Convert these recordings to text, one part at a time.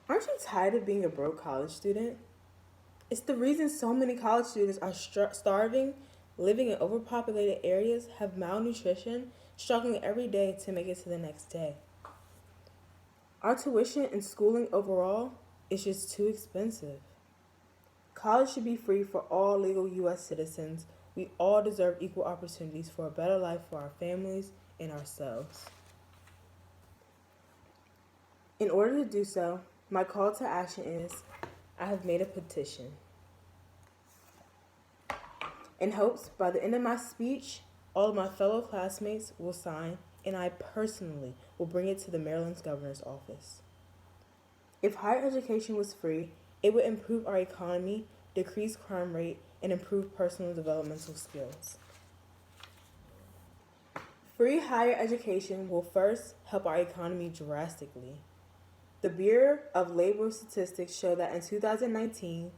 Aren't you tired of being a broke college student? It's the reason so many college students are starving, living in overpopulated areas, have malnutrition, struggling every day to make it to the next day. Our tuition and schooling overall is just too expensive. College should be free for all legal U.S. citizens. We all deserve equal opportunities for a better life for our families and ourselves. In order to do so, my call to action is I have made a petition. In hopes by the end of my speech, all of my fellow classmates will sign, and I personally will bring it to the Maryland's governor's office. If higher education was free, it would improve our economy, decrease crime rate, and improve personal developmental skills. Free higher education will first help our economy drastically. The Bureau of Labor Statistics show that in 2019,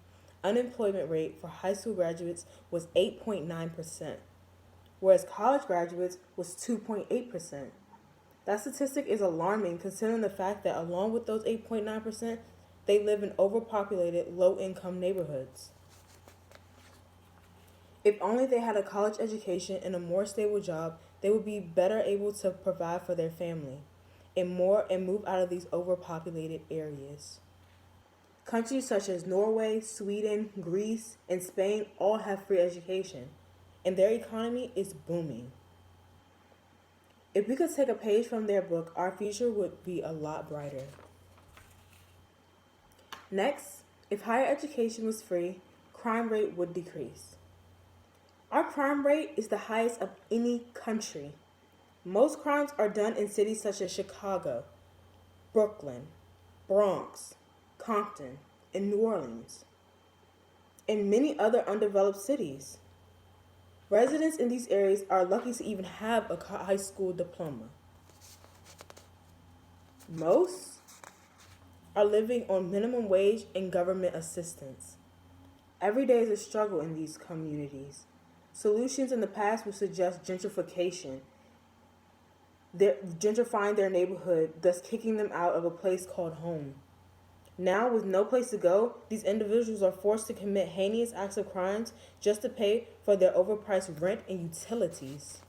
unemployment rate for high school graduates was 8.9%, whereas college graduates was 2.8%. That statistic is alarming considering the fact that along with those 8.9%, they live in overpopulated, low-income neighborhoods. If only they had a college education and a more stable job, they would be better able to provide for their family and move out of these overpopulated areas. Countries such as Norway, Sweden, Greece, and Spain all have free education, and their economy is booming. If we could take a page from their book, our future would be a lot brighter. Next, if higher education was free, crime rate would decrease. Our crime rate is the highest of any country. Most crimes are done in cities such as Chicago, Brooklyn, Bronx, Compton, and New Orleans, and many other undeveloped cities. Residents in these areas are lucky to even have a high school diploma. Most are living on minimum wage and government assistance. Every day is a struggle in these communities. Solutions in the past would suggest gentrification, gentrifying their neighborhood, thus kicking them out of a place called home. Now, with no place to go, these individuals are forced to commit heinous acts of crimes just to pay for their overpriced rent and utilities.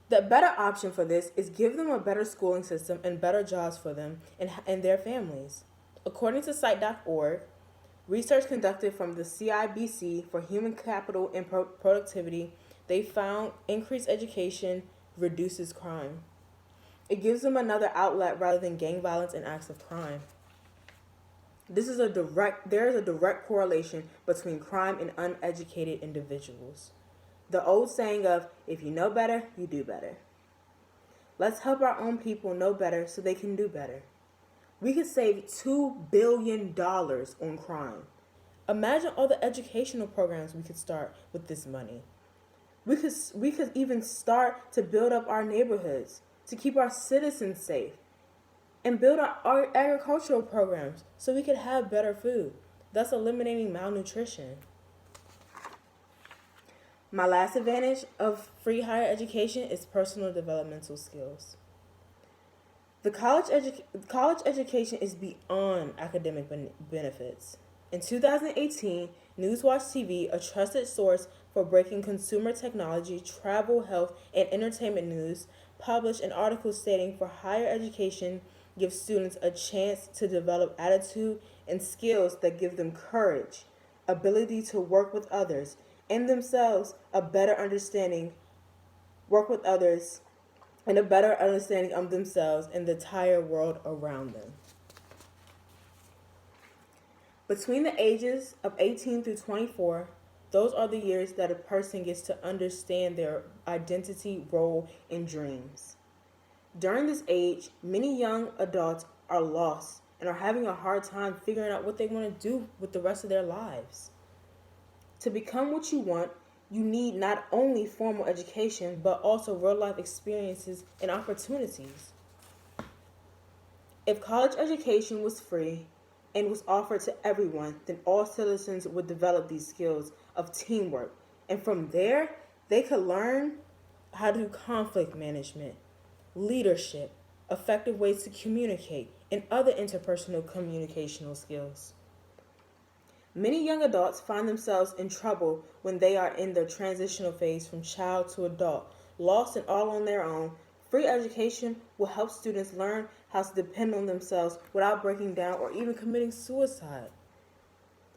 The better option for this is give them a better schooling system and better jobs for them and their families. According to Site.org, research conducted from the CIBC for Human Capital and Productivity, they found increased education reduces crime. It gives them another outlet rather than gang violence and acts of crime. There is a direct correlation between crime and uneducated individuals. The old saying of, if you know better, you do better. Let's help our own people know better so they can do better. We could save $2 billion on crime. Imagine all the educational programs we could start with this money. We could even start to build up our neighborhoods, to keep our citizens safe, and build our agricultural programs so we could have better food, thus eliminating malnutrition. My last advantage of free higher education is personal developmental skills. The college education is beyond academic benefits. In 2018, Newswatch TV, a trusted source for breaking consumer technology, travel, health, and entertainment news, published an article stating for higher education gives students a chance to develop attitude and skills that give them courage, ability to work with others, and themselves a better understanding of themselves and the entire world around them. Between the ages of 18 through 24, those are the years that a person gets to understand their identity, role, and dreams. During this age, many young adults are lost and are having a hard time figuring out what they want to do with the rest of their lives. To become what you want, you need not only formal education, but also real-life experiences and opportunities. If college education was free and was offered to everyone, then all citizens would develop these skills of teamwork. And from there, they could learn how to do conflict management, leadership, effective ways to communicate, and other interpersonal communicational skills. Many young adults find themselves in trouble when they are in their transitional phase from child to adult, lost and all on their own. Free education will help students learn how to depend on themselves without breaking down or even committing suicide.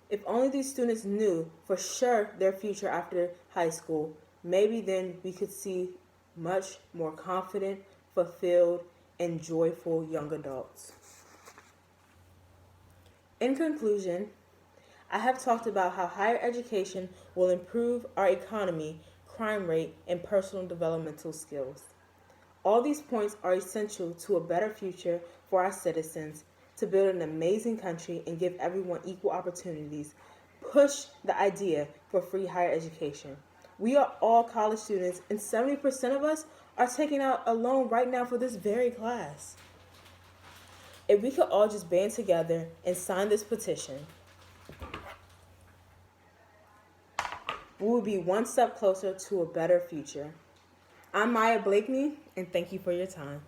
If only these students knew for sure their future after high school, maybe then we could see much more confident, fulfilled, and joyful young adults. In conclusion, I have talked about how higher education will improve our economy, crime rate, and personal developmental skills. All these points are essential to a better future for our citizens, to build an amazing country and give everyone equal opportunities. Push the idea for free higher education. We are all college students, and 70% of us are taking out a loan right now for this very class. If we could all just band together and sign this petition, we will be one step closer to a better future. I'm Maya Blakeney, and thank you for your time.